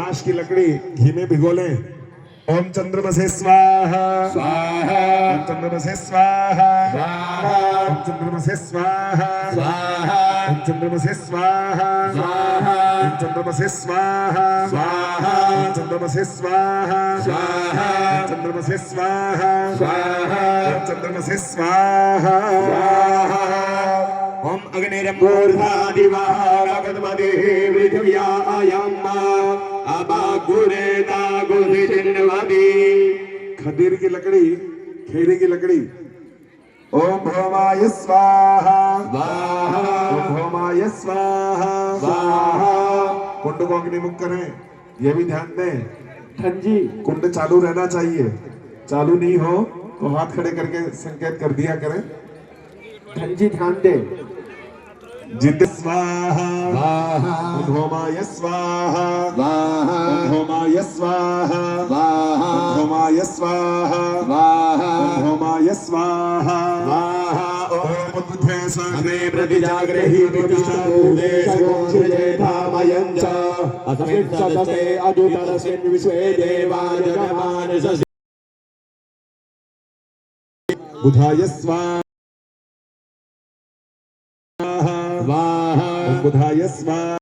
घास की लकड़ी घी में भिगो लें। ओम चंद्रमसे स्वाहा स्वाहा ओम चंद्रमसे स्वाहा स्वाहा ओम चंद्रमसे स्वाहा स्वाहा ओम चंद्रमसे स्वाहा स्वाहा ओम चंद्रमसे स्वाहा स्वाहा ओम चंद्रमसे स्वाहा स्वाहा ओम चंद्रमसे स्वाहा स्वाहा ओम चंद्रमसे स्वाहा ओम अग्निरम्बोर्धादिवागतमदे पृथिव्यायाम्मा अबागुरेता गुरुचिन्वदी। खदीर की लकड़ी खेरी की लकड़ी। ओम भौमाय स्वाहा स्वाहा ओम भौमाय स्वाहा स्वाहा। कुंड को अग्निमुख करें, ये भी ध्यान दें। ठंजी कुंड चालू रहना चाहिए, चालू नहीं हो तो हाथ खड़े करके संकेत कर दिया करें। ठंजी ध्यान दे। जित स्वाहा स्वाहा ओम भौमाय स्वाहा स्वाहा ओम भौमाय स्वाहा स्वाहा ओम भौमाय स्वाहा स्वाहा ओम भौमाय स्वाहा स्वाहा। ओम बुद्धे स्वाहा हमे प्रतिजाग्रही धामयं च अस्मिन् सदसे अदुतरस्मिन् विश्वे देवा जगमानससि। बुधाय स्वाहा स्वाहा ओम बुधाय स्वाहा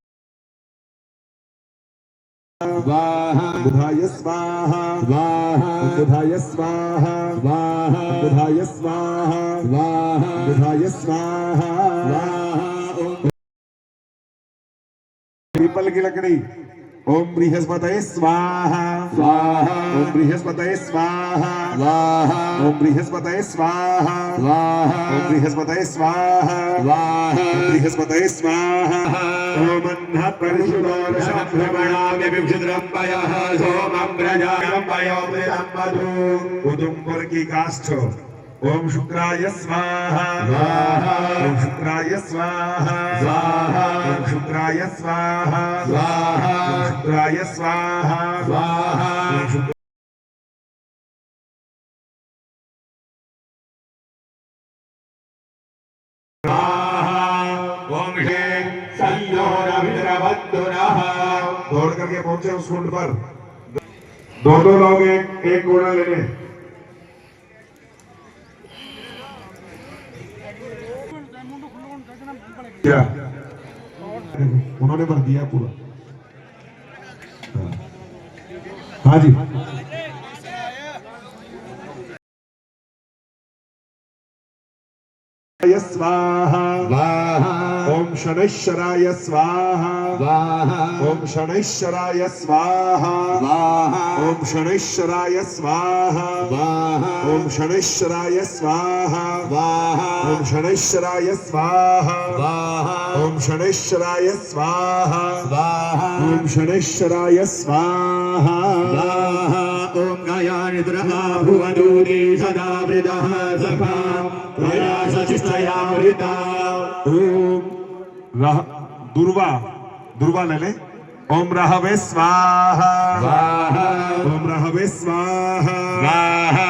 स्वाहा बुधाय स्वाहा स्वाहा ओम बुधाय स्वाहा स्वाहा ओम बुधाय स्वाहा स्वाहा ओम बुधाय स्वाहा स्वाहा। पीपल की लकड़ी। ओम बृहस्पतये स्वाहा स्वाहा ओम बृहस्पतये स्वाहा स्वाहा ओम बृहस्पतये स्वाहा स्वाहा ओम बृहस्पतये स्वाहा स्वाहा ओम बृहस्पतये स्वाहा ओम अन्नः भ्रमणामि विभुद्रम्पयः सोमं प्रजारम्पयोमृतं मधु। उदुम्बर की काष्ठ। ओम शुक्राय स्वाहा स्वाहा ओम शुक्राय स्वाहा स्वाहा ओम शुक्राय स्वाहा स्वाहा ओम शुक्राय स्वाहा स्वाहा ओम शुक्र- ओम श्री संयोरभिद्रवद्दुरः। दौड़ करके पहुंचे उस कुंड पर। दो लोग एक घोड़ा ले लें। क्या उन्होंने भर दिया पूरा। हाँ जी। स्वाहा स्वाहा ओम शनैश्वराय स्वाहा स्वाहा ओम शनैश्वराय स्वाहा स्वाहा ओम शनैश्वराय स्वाहा स्वाहा ओम शनैश्वराय स्वाहा स्वाहा ओम शनैश्वराय स्वाहा स्वाहा ओम शनैश्वराय स्वाहा स्वाहा ओम शनैश्वराय स्वाहा स्वाहा। ओम गयानिद्रहा भुवनूरी सदा वृदः सखा प्रयासशिष्टयामृता। ओम दुर्वा दुर्वा ले ले। ओम रहवे स्वाहा स्वाहा ओम रहवे स्वाहा स्वाहा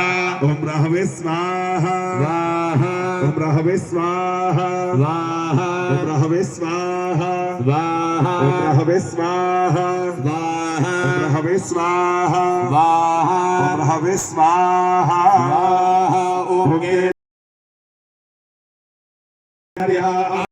ओम रहवे स्वाहा स्वाहा ओम रहवे स्वाहा स्वाहा ओम रहवे स्वाहा स्वाहा ओम रहवे स्वाहा स्वाहा ओम रहवे स्वाहा स्वाहा ओम रहवे स्वाहा स्वाहा। ओम